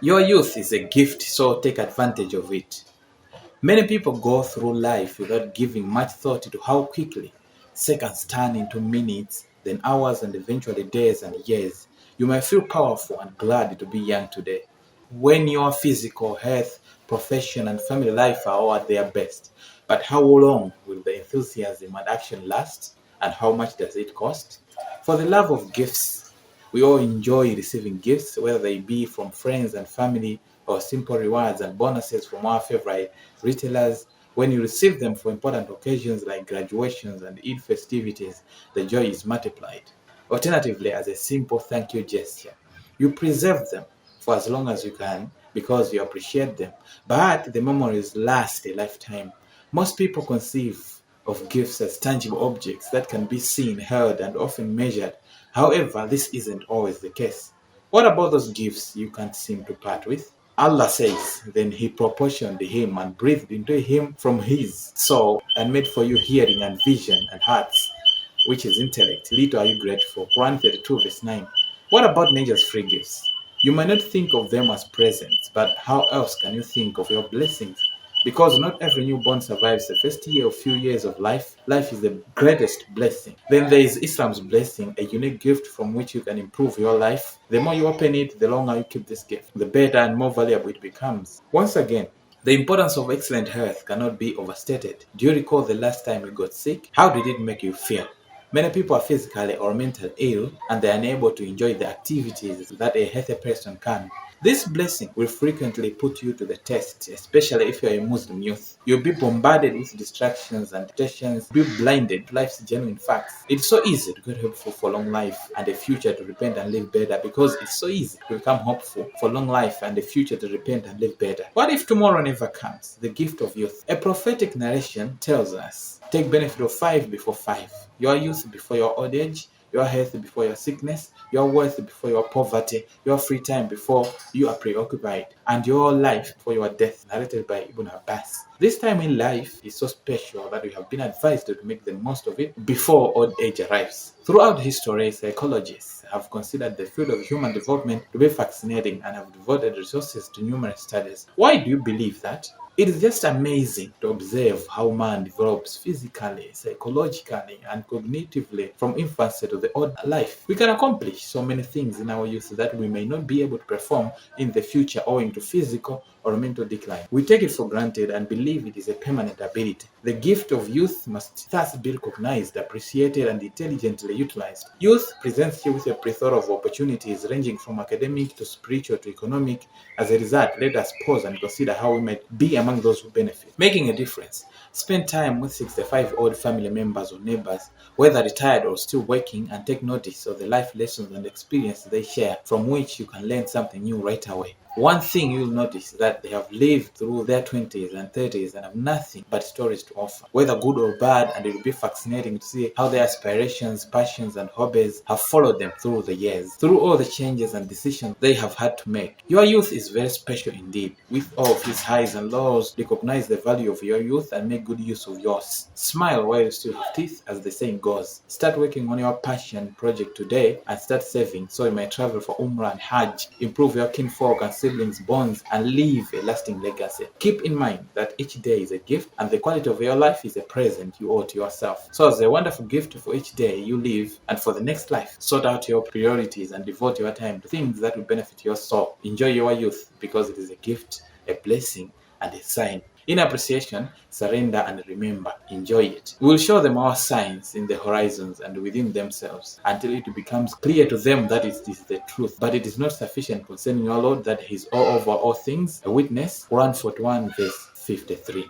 Your youth is a gift, so take advantage of it. Many people go through life without giving much thought to how quickly seconds turn into minutes, then hours, and eventually days and years. You may feel powerful and glad to be young today, when your physical health, profession, and family life are all at their best. But how long will the enthusiasm and action last, and how much does it cost? For the love of gifts, we all enjoy receiving gifts, whether they be from friends and family or simple rewards and bonuses from our favorite retailers. When you receive them for important occasions like graduations and Eid festivities, the joy is multiplied. Alternatively, as a simple thank you gesture, you preserve them for as long as you can because you appreciate them, but the memories last a lifetime. Most people conceive of gifts as tangible objects that can be seen, held, and often measured. However, this isn't always the case. What about those gifts you can't seem to part with? Allah says, then He proportioned him and breathed into him from His soul and made for you hearing and vision and hearts, which is intellect. Little are you grateful. Quran 32 verse 9. What about nature's free gifts? You might not think of them as presents, but how else can you think of your blessings? Because not every newborn survives the first year or few years of life. Life is the greatest blessing. Then there is Islam's blessing, a unique gift from which you can improve your life. The more you open it, the longer you keep this gift, the better and more valuable it becomes. Once again, the importance of excellent health cannot be overstated. Do you recall the last time you got sick? How did it make you feel? Many people are physically or mentally ill and they are unable to enjoy the activities that a healthy person can. This blessing will frequently put you to the test, especially if you are a Muslim youth. You'll be bombarded with distractions and temptations, be blinded to life's genuine facts. It's so easy to get hopeful for long life and a future to repent and live better because it's so easy to become hopeful for long life and a future to repent and live better. What if tomorrow never comes? The gift of youth. A prophetic narration tells us, take benefit of 5 before 5. Your youth before your old age, your health before your sickness, your wealth before your poverty, your free time before you are preoccupied, and your life before your death, narrated by Ibn Abbas. This time in life is so special that we have been advised to make the most of it before old age arrives. Throughout history, psychologists have considered the field of human development to be fascinating and have devoted resources to numerous studies. Why do you believe that? It is just amazing to observe how man develops physically, psychologically, and cognitively from infancy to the old life. We can accomplish so many things in our youth that we may not be able to perform in the future owing to physical or mental decline. We take it for granted and believe it is a permanent ability. The gift of youth must thus be recognized, appreciated, and intelligently utilized. Youth presents you with a plethora of opportunities ranging from academic to spiritual to economic. As a result, let us pause and consider how we might be among those who benefit. Making a difference. Spend time with 65-old family members or neighbors, whether retired or still working, and take notice of the life lessons and experiences they share, from which you can learn something new right away. One thing you'll notice is that they have lived through their 20s and 30s and have nothing but stories to offer, whether good or bad, and it will be fascinating to see how their aspirations, passions, and hobbies have followed them through the years, through all the changes and decisions they have had to make. Your youth is very special indeed. With all of its highs and lows, recognize the value of your youth and make good use of yours. Smile while you still have teeth, as the saying goes. Start working on your passion project today and start saving so you may travel for Umrah and Hajj, improve your kinfolk and siblings' bonds, and leave a lasting legacy. Keep in mind that each day is a gift and the quality of your life is a present you owe to yourself. So as a wonderful gift for each day you live and for the next life, sort out your priorities and devote your time to things that will benefit your soul. Enjoy your youth because it is a gift, a blessing, and a sign. In appreciation, surrender and remember. Enjoy it. We will show them our signs in the horizons and within themselves until it becomes clear to them that it is the truth. But it is not sufficient concerning your Lord that He is all over all things. A witness, Quran 41 verse 53.